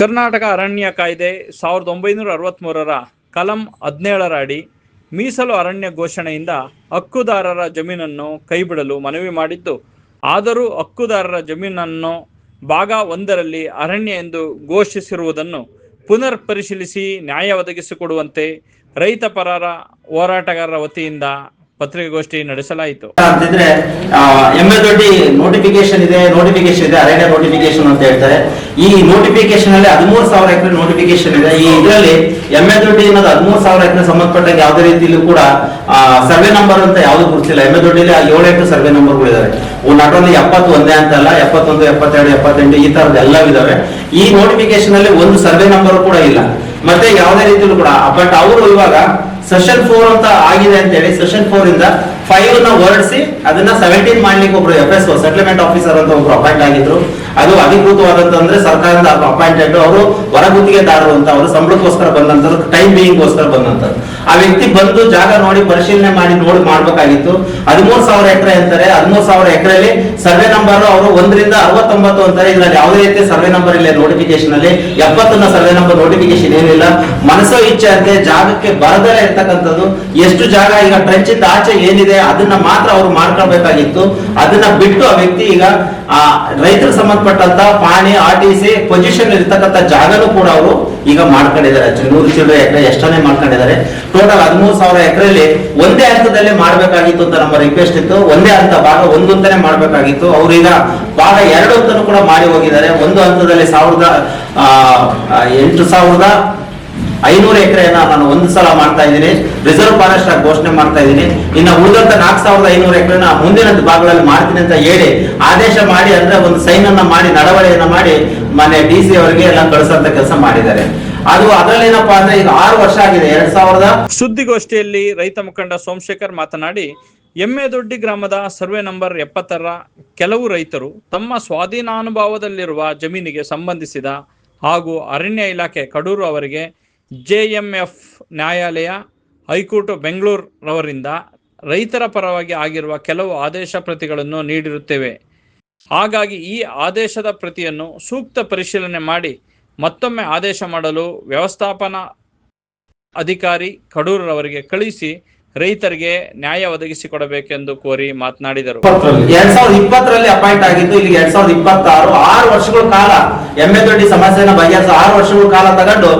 ಕರ್ನಾಟಕ ಅರಣ್ಯ ಕಾಯ್ದೆ 1963ರ ಕಲಂ 17ರ ಅಡಿ ಮೀಸಲು ಅರಣ್ಯ ಘೋಷಣೆಯಿಂದ ಹಕ್ಕುದಾರರ ಜಮೀನನ್ನು ಕೈಬಿಡಲು ಮನವಿ ಮಾಡಿದ್ದು, ಆದರೂ ಹಕ್ಕುದಾರರ ಜಮೀನನ್ನು ಭಾಗ 1ರಲ್ಲಿ ಅರಣ್ಯ ಎಂದು ಘೋಷಿಸಿರುವುದನ್ನು ಪುನರ್ ಪರಿಶೀಲಿಸಿ ನ್ಯಾಯ ಒದಗಿಸಿಕೊಡುವಂತೆ ರೈತ ಪರರ ಹೋರಾಟಗಾರರ ವತಿಯಿಂದ ಪತ್ರಿಕಾಗೋಷ್ಠಿ ನಡೆಸಲಾಯಿತು. ಅಂತಿದ್ರೆ ಎಂಎದೊಡ್ಡಿ ನೋಟಿಫಿಕೇಶನ್ ಇದೆ ಅರಣ್ಯ ನೋಟಿಫಿಕೇಶನ್ ಅಂತ ಹೇಳ್ತಾರೆ. ಈ ನೋಟಿಫಿಕೇಶನ್ ಅಲ್ಲಿ 13,000 ಎಕರೆ ನೋಟಿಫಿಕೇಶನ್ ಇದೆ. ಈ ಇದರಲ್ಲಿ ಎಂಎದೊಡ್ಡಿ ಅನ್ನೋದು 13,000 ಎಕರೆ ಸಂಬಂಧಪಟ್ಟಾಗ ಯಾವುದೇ ರೀತಿಯಲ್ಲೂ ಕೂಡ ಸರ್ವೆ ನಂಬರ್ ಅಂತ ಯಾವ್ದು ಗುರುತಿಲ್ಲ. ಎಂಎದೊಡ್ಡಿಲಿ 7-8 ಸರ್ವೆ ನಂಬರ್ಗಳಿದಾವೆ. ನಾಟ್ ಓನ್ಲಿ 70 ಒಂದೇ ಅಂತ ಅಲ್ಲ, 71, 72, 78 ಈ ತರದ ಎಲ್ಲ ಇದಾವೆ. ಈ ನೋಟಿಫಿಕೇಶನ್ ಅಲ್ಲಿ ಒಂದು ಸರ್ವೆ ನಂಬರ್ ಕೂಡ ಇಲ್ಲ, ಮತ್ತೆ ಯಾವುದೇ ರೀತಿಯಲ್ಲೂ ಕೂಡ. ಬಟ್ ಅವರು ಇವಾಗ ಸೆಷನ್ 4 ಅಂತ ಆಗಿದೆ ಅಂತ ಹೇಳಿ ಸೆಷನ್ 4 ಇಂದ 5 ನ ಹೊರಡಿಸಿ ಅದನ್ನ 17 ಮಾಡ್ಲಿಕ್ಕೆ ಒಬ್ರು FSO ಸೆಟಲ್ಮೆಂಟ್ ಆಫೀಸರ್ ಅಂತ ಒಬ್ರು ಅಪಾಯಿಂಟ್ ಆಗಿದ್ರು. ಅದು ಅಧಿಕೃತವಾದಂತ ಅಂದ್ರೆ ಸರ್ಕಾರದಿಂದ ಅಪಾಯಿಂಟೆಡ್, ಅವರು ಹೊರಗುತ್ತಿಗೆದಾರರು ಅಂತ, ಅವರು ಸಂಬಳಕ್ಕೋಸ್ಕರ ಬಂದಂತರು, ಟೈಮ್ ಬೀಯಿಂಗ್ ಗೋಸ್ಕರ ಬಂದಂತರು. ಆ ವ್ಯಕ್ತಿ ಬಂದು ಜಾಗ ನೋಡಿ ಪರಿಶೀಲನೆ ಮಾಡಿ ಮಾಡ್ಬೇಕಾಗಿತ್ತು. 13,000 ಎಕರೆ ಅಂತಾರೆ. 13,000 ಎಕರೆಯಲ್ಲಿ ಸರ್ವೆ ನಂಬರ್ ಅವರು 1ರಿಂದ 69 ಅಂತಾರೆ. ಇದ್ರಲ್ಲಿ ಯಾವುದೇ ರೀತಿ ಸರ್ವೆ ನಂಬರ್ ಇಲ್ಲ ನೋಟಿಫಿಕೇಶನ್ ಅಲ್ಲಿ. 70ನ ಸರ್ವೆ ನಂಬರ್ ನೋಟಿಫಿಕೇಶನ್ ಏನಿಲ್ಲ. ಮನಸ್ಸೋ ಇಚ್ಛೆ ಅಂತೆ ಜಾಗಕ್ಕೆ ಬರದಲ್ಲೇ ಇರ್ತಕ್ಕಂಥದ್ದು. ಎಷ್ಟು ಜಾಗ ಈಗ ಟ್ರೆಂಚ್ ಇಂದ ಆಚೆ ಏನಿದೆ ಅದನ್ನ ಮಾತ್ರ ಅವರು ಮಾಡ್ಕೊಳ್ಬೇಕಾಗಿತ್ತು. ಅದನ್ನ ಬಿಟ್ಟು ಆ ವ್ಯಕ್ತಿ ಈಗ ರೈತರಿಗೆ ಸಂಬಂಧಪಟ್ಟಂತ ಪಾಣಿ RTC ಪೊಸಿಷನ್ ಇರ್ತಕ್ಕಂಥ ಜಾಗನೂ ಕೂಡ ಅವರು ಈಗ ಮಾಡ್ಕೊಂಡಿದ್ದಾರೆ. 100 ಚಿಲ್ಲರೆ ಎಕರೆ ಎಷ್ಟನ್ನೇ ಮಾಡ್ಕೊಂಡಿದ್ದಾರೆ. ಟೋಟಲ್ 13,000 ಎಕರೆಯಲ್ಲಿ ಒಂದೇ ಹಂತದಲ್ಲೇ ಮಾಡ್ಬೇಕಾಗಿತ್ತು ಅಂತ ನಮ್ಮ ರಿಕ್ವೆಸ್ಟ್ ಇತ್ತು. ಒಂದೇ ಹಂತ ಭಾಗ 1 ಅಂತಾನೆ ಮಾಡ್ಬೇಕಾಗಿತ್ತು. ಅವ್ರು ಈಗ ಭಾಗ 2 ಅಂತಾನೂ ಕೂಡ ಮಾಡಿ ಹೋಗಿದ್ದಾರೆ. ಒಂದು ಹಂತದಲ್ಲಿ 8,500 ಎಕರೆಯನ್ನ ನಾನು ಒಂದು ಸಲ ಮಾಡ್ತಾ ಇದ್ದೀನಿ, ರಿಸರ್ವ್ ಫಾರೆಸ್ಟ್ ಆಗಿ ಘೋಷಣೆ ಮಾಡ್ತಾ ಇದ್ದೀನಿ. ಇನ್ನು ಉಳಿದಂತ 4,500 ಎಕರೆನ ಮುಂದಿನ ಭಾಗಗಳಲ್ಲಿ ಮಾಡ್ತೀನಿ ಅಂತ ಹೇಳಿ ಆದೇಶ ಮಾಡಿ, ಅಂದ್ರೆ ಒಂದು ಸೈನ್ ಅನ್ನ ಮಾಡಿ ನಡವಳಿಕೆಯನ್ನ ಮಾಡಿ ಮನೆ DC ಅವರಿಗೆ ಎಲ್ಲ ಕಳಿಸಂತ ಕೆಲಸ ಮಾಡಿದ್ದಾರೆ. ಅದು ಅದರಲ್ಲಿ ಏನಪ್ಪಾ ಅಂದ್ರೆ ಈಗ 6 ವರ್ಷ ಆಗಿದೆ. 2000 ಸುದ್ದಿಗೋಷ್ಠಿಯಲ್ಲಿ ರೈತ ಮುಖಂಡ ಸೋಮಶೇಖರ್ ಮಾತನಾಡಿ, ಎಮ್ಮೆದೊಡ್ಡಿ ಗ್ರಾಮದ ಸರ್ವೆ ನಂಬರ್ 70ರ ಕೆಲವು ರೈತರು ತಮ್ಮ ಸ್ವಾಧೀನಾನುಭವದಲ್ಲಿರುವ ಜಮೀನಿಗೆ ಸಂಬಂಧಿಸಿದ ಹಾಗೂ ಅರಣ್ಯ ಇಲಾಖೆ ಕಡೂರು ಅವರಿಗೆ JMF ನ್ಯಾಯಾಲಯ, ಹೈಕೋರ್ಟ್ ಬೆಂಗಳೂರು ರವರಿಂದ ರೈತರ ಪರವಾಗಿ ಆಗಿರುವ ಕೆಲವು ಆದೇಶ ಪ್ರತಿಗಳನ್ನು ನೀಡಿರುತ್ತೇವೆ. ಹಾಗಾಗಿ ಈ ಆದೇಶದ ಪ್ರತಿಯನ್ನು ಸೂಕ್ತ ಪರಿಶೀಲನೆ ಮಾಡಿ ಮತ್ತೊಮ್ಮೆ ಆದೇಶ ಮಾಡಲು ವ್ಯವಸ್ಥಾಪನಾ ಅಧಿಕಾರಿ ಕಡೂರವರಿಗೆ ಕಳಿಸಿ ರೈತರಿಗೆ ನ್ಯಾಯ ಒದಗಿಸಿಕೊಡಬೇಕೆಂದು ಕೋರಿ ಮಾತನಾಡಿದರು. 2020ರಲ್ಲಿ ಅಪಾಯಿಂಟ್ ಆಗಿದ್ದು, ಇಲ್ಲಿ 2026 6 ವರ್ಷಗಳ ಕಾಲ ಎಮ್ಮೆದೊಡ್ಡಿ ಸಮಸ್ಯೆನ ಬಗೆಹರಿಸ 6 ವರ್ಷಗಳ ಕಾಲ ತಗೊಂಡು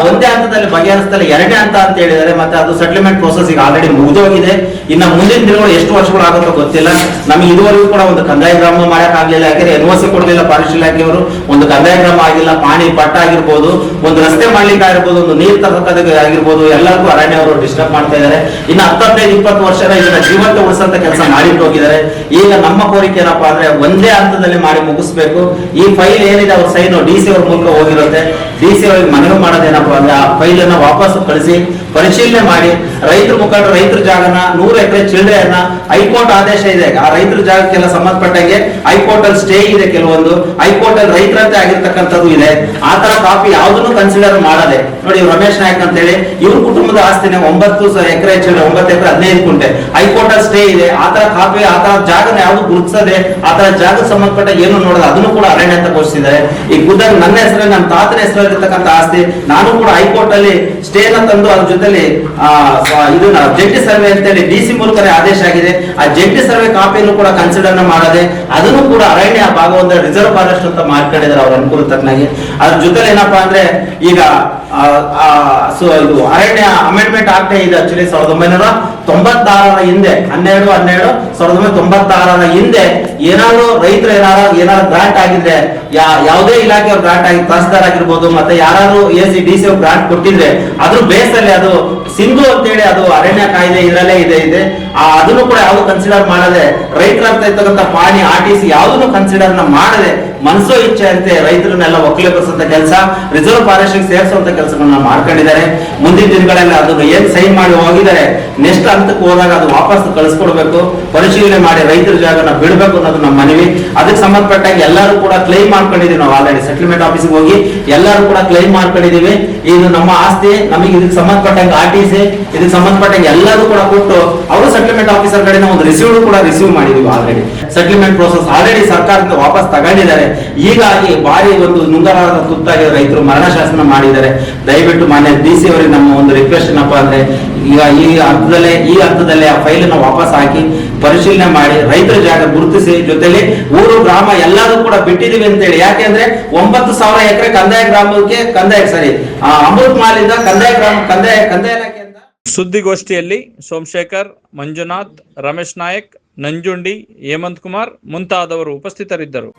ಒಂದೇ ಹಂತದಲ್ಲಿ ಬಗೆಹರಿಸ್ತಲ್ಲ 2ನೇ ಹಂತ ಅಂತ ಹೇಳಿದ್ದಾರೆ. ಮತ್ತೆ ಅದು ಸೆಟಲ್ಮೆಂಟ್ ಪ್ರೋಸೆಸ್ ಈಗ ಆಲ್ರೆಡಿ ಮುಗಿದೋಗಿದೆ. ಇನ್ನು ಮುಂದಿನ ದಿನಗಳು ಎಷ್ಟು ವರ್ಷಗಳು ಆಗುತ್ತೋ ಗೊತ್ತಿಲ್ಲ. ನಮಗೆ ಇದುವರೆಗೂ ಕೂಡ ಒಂದು ಕಂದಾಯ ಗ್ರಾಮ ಮಾಡಕ್ ಆಗ್ಲಿಲ್ಲ. ಯಾಕಂದ್ರೆ NOC ಕೊಡ್ಲಿಲ್ಲ ಫಾರೆಸ್ಟ್ ಇಲಾಖೆಯವರು. ಒಂದು ಕಂದಾಯ ಗ್ರಾಮ ಆಗಿಲ್ಲ, ಪಾಣಿ ಪಟ್ಟ ಆಗಿರ್ಬೋದು, ಒಂದು ರಸ್ತೆ ಮಾಡ್ಲಿಕ್ಕೆ ಆಗಿರ್ಬೋದು, ಒಂದು ನೀರು ತರಕ ಆಗಿರ್ಬೋದು, ಎಲ್ಲರಿಗೂ ಅರಣ್ಯ ಅವರು ಡಿಸ್ಟರ್ಬ್ ಮಾಡ್ತಾ ಇದ್ದಾರೆ. ಇನ್ನು 15-20 ವರ್ಷ ಇದನ್ನ ಜೀವಂತ ಉಳಿಸಂತ ಕೆಲಸ ಮಾಡಿಟ್ಟು ಹೋಗಿದ್ದಾರೆ. ಈಗ ನಮ್ಮ ಕೋರಿಕೆ ಏನಪ್ಪಾ ಅಂದ್ರೆ ಒಂದೇ ಹಂತದಲ್ಲಿ ಮಾಡಿ ಮುಗಿಸ್ಬೇಕು. ಈ ಫೈಲ್ ಏನಿದೆ ಅವ್ರ ಸೈನ್ DC ಅವ್ರ ಮೂಲಕ ಹೋಗಿರುತ್ತೆ. DC ಅವ್ರಿಗೆ ಮನವಿ ಮಾಡೋದೇನಪ್ಪಾ ಅಂದ್ರೆ ಆ ಫೈಲ್ ಅನ್ನ ವಾಪಸ್ ಕಳಿಸಿ ಪರಿಶೀಲನೆ ಮಾಡಿ ರೈತರ ಮುಖಂಡರು ರೈತರ ಜಾಗನ 100 ಎಕರೆ ಚಿಲ್ಡ್ರೆಯನ್ನ ಹೈಕೋರ್ಟ್ ಆದೇಶ ಇದೆ. ಆ ರೈತರ ಜಾಗಕ್ಕೆಲ್ಲ ಸಂಬಂಧಪಟ್ಟಂಗೆ ಹೈಕೋರ್ಟ್ ಅಲ್ಲಿ ಸ್ಟೇ ಇದೆ. ಕೆಲವೊಂದು ಹೈಕೋರ್ಟ್ ಅಲ್ಲಿ ರೈತರಂತೆ ಆಗಿರ್ತಕ್ಕಂಥದ್ದು ಇದೆ. ಆ ತರ ಕಾಪಿ ಯಾವ್ದನ್ನು ಕನ್ಸಿಡರ್ ಮಾಡದೆ ನೋಡಿ, ರಮೇಶ್ ನಾಯ್ಕ್ ಅಂತ ಹೇಳಿ ಇವ್ರ ಕುಟುಂಬದ ಆಸ್ತಿನೇ 9 ಎಕರೆ ಚಿಲ್ಡ್ರೆ, 9 ಎಕರೆ 15 ಗುಂಟೆ ಹೈಕೋರ್ಟ್ ಅಲ್ಲಿ ಸ್ಟೇ ಇದೆ. ಆ ತರ ಕಾಪಿ, ಆ ತರ ಜಾಗನ ಯಾವ್ದು ಗುರುತಿಸದೆ ಆ ತರ ಜಾಗಕ್ಕೆ ಸಂಬಂಧಪಟ್ಟ ಏನು ನೋಡೋದು ಅದನ್ನು ಕೂಡ ಅರಣ್ಯ ಅಂತ ಘೋಷಿಸಿದ್ದಾರೆ. ಈ ಗುದ್ದಾಗ ನನ್ನ ಹೆಸರಲ್ಲಿ, ನನ್ನ ತಾತನ ಹೆಸರಲ್ಲಿರ್ತಕ್ಕಂಥ ಆಸ್ತಿ ನಾನು ಕೂಡ ಹೈಕೋರ್ಟ್ ಅಲ್ಲಿ ಸ್ಟೇನ ತಂದು ಅದ್ರ ಜೊತೆಲಿ ಇದನ್ನ ಜಂಟಿ ಸರ್ವೆ ಅಂತೇಳಿ DC ಮೂಲಕನೇ ಆದೇಶ ಆಗಿದೆ. ಆ ಜಂಟಿ ಸರ್ವೆ ಕಾಪಿಯನ್ನು ಕೂಡ ಕನ್ಸಿಡರ್ ಮಾಡದೆ ಅದನ್ನು ಕೂಡ ಅರಣ್ಯ ಭಾಗ 1 ರಿಸರ್ವ್ ಫಾರೆಸ್ಟ್ ಅಂತ ಮಾಡ್ಕೊಂಡಿದ್ದಾರೆ ಅವ್ರ ಅನುಕೂಲ ತಕ್ಕನಾಗಿ. ಅದ್ರ ಜೊತೆಲಿ ಏನಪ್ಪಾ ಅಂದ್ರೆ ಈಗ ಇದು ಅರಣ್ಯ ಅಮೆಂಡ್ಮೆಂಟ್ ಆಗ್ತಾ ಇದೆ. ಆಕ್ಚುಲಿ 1996ರ ಹಿಂದೆ 12/12/1996ರ ಹಿಂದೆ ಏನಾದ್ರು ರೈತರು ಏನಾದ್ರು ಗ್ರಾಂಟ್ ಆಗಿದ್ರೆ, ಯಾವುದೇ ಇಲಾಖೆ ಗ್ರಾಂಟ್ ಆಗಿ ತಹಸೀಲ್ದಾರ್ ಆಗಿರ್ಬೋದು, ಮತ್ತೆ ಯಾರು AC DC ಗ್ರಾಂಟ್ ಕೊಟ್ಟಿದ್ರೆ ಅದ್ರ ಬೇಸ್ ಅಲ್ಲಿ ಅದು ಸಿಂಧು ಅಂತೇಳಿ ಅದು ಅರಣ್ಯ ಕಾಯ್ದೆ ಇದರಲ್ಲೇ ಇದೆ. ಅದನ್ನು ಕೂಡ ಯಾವ್ದು ಕನ್ಸಿಡರ್ ಮಾಡದೆ ರೈತರಾಗ್ತಾ ಇರ್ತಕ್ಕಂಥ ಪಾಣಿ RTC ಯಾವ್ದನ್ನು ಕನ್ಸಿಡರ್ ಮಾಡದೆ ಮನಸ್ಸೋ ಇಚ್ಛೆ ಅಂತೆ ರೈತರನ್ನೆಲ್ಲ ಒಕ್ಕಲೆಬ್ಬಿಸುವಂತ ಕೆಲಸ, ರಿಸರ್ವ್ ಫಾರೆಸ್ಟ್ ಸೇರಿಸುವಂತ ಕೆಲಸಗಳನ್ನ ಮಾಡ್ಕೊಂಡಿದ್ದಾರೆ. ಮುಂದಿನ ದಿನಗಳಲ್ಲಿ ಅದನ್ನು ಏನ್ ಸೈನ್ ಮಾಡಿ ಹೋಗಿದ್ದಾರೆ, ನೆಕ್ಸ್ಟ್ ಹಂತಕ್ಕೆ ಹೋದಾಗ ಅದು ವಾಪಸ್ ಕಳಿಸ್ಕೊಡ್ಬೇಕು, ಪರಿಶೀಲನೆ ಮಾಡಿ ರೈತರ ಜಾಗನ ಬಿಡಬೇಕು ಅನ್ನೋದು ನಮ್ಮ ಮನವಿ. ಅದಕ್ಕೆ ಸಂಬಂಧಪಟ್ಟಾಗ ಎಲ್ಲರೂ ಕೂಡ ಕ್ಲೈಮ್ ಮಾಡ್ಕೊಂಡಿದೀವಿ. ನಾವು ಆಲ್ರೆಡಿ ಸೆಟಲ್ಮೆಂಟ್ ಆಫೀಸ್ಗೆ ಹೋಗಿ ಎಲ್ಲರೂ ಕೂಡ ಕ್ಲೈಮ್ ಮಾಡ್ಕೊಂಡಿದೀವಿ. ಇದು ನಮ್ಮ ಆಸ್ತಿ, ನಮಗೆ ಇದಕ್ಕೆ ಸಂಬಂಧಪಟ್ಟಂಗೆ RTC ಇದಕ್ಕೆ ಸಂಬಂಧಪಟ್ಟಂಗೆ ಎಲ್ಲರೂ ಕೂಡ ಕೊಟ್ಟು ಅವರು ಸೆಟಲ್ಮೆಂಟ್ ಆಫೀಸರ್ ಕಡೆ ಒಂದು ರಿಸೀವ್ ಮಾಡಿದೀವಿ. ಆಲ್ರೆಡಿ ಸೆಟಲ್ಮೆಂಟ್ ಪ್ರೋಸೆಸ್ ಆಲ್ರೆಡಿ ಸರ್ಕಾರದಿಂದ ವಾಪಸ್ ತಗೊಂಡಿದ್ದಾರೆ. ಹೀಗಾಗಿ ಭಾರಿ ಒಂದು ನುಂಗಲಾರದ ತುತ್ತಾಗಿ ರೈತರು ಮರಣ ಶಾಸನ ಮಾಡಿದ್ದಾರೆ. ದಯವಿಟ್ಟು ಮಾನ್ಯ DC ಅವರಿಗೆ ನಮ್ಮ ಒಂದು ರಿಕ್ವೆಸ್ಟ್ ಏನಪ್ಪಾ ಅಂದ್ರೆ, ಈಗ ಈ ಹಂತದಲ್ಲೇ ಆ ಫೈಲನ್ನು ವಾಪಸ್ ಹಾಕಿ ಪರಿಶೀಲನೆ ಮಾಡಿ ರೈತರ ಜಾಗ ಗುರುತಿಸಿ, ಜೊತೆಲಿ ಊರು ಗ್ರಾಮ ಎಲ್ಲರೂ ಕೂಡ ಬಿಟ್ಟಿದೀವಿ ಅಂತೇಳಿ. ಯಾಕೆಂದ್ರೆ 9,000 ಎಕರೆ ಕಂದಾಯ ಗ್ರಾಮಕ್ಕೆ ಅಮೃತ್ ಮಾಲಿಂದ ಕಂದಾಯ ಗ್ರಾಮ ಕಂದಾಯ ಇಲಾಖೆಯಿಂದ. ಸುದ್ದಿಗೋಷ್ಠಿಯಲ್ಲಿ ಸೋಮಶೇಖರ್, ಮಂಜುನಾಥ್, ರಮೇಶ್ ನಾಯಕ್, ನಂಜುಂಡಿ, ಹೇಮಂತ್ ಕುಮಾರ್ ಮುಂತಾದವರು ಉಪಸ್ಥಿತರಿದ್ದರು.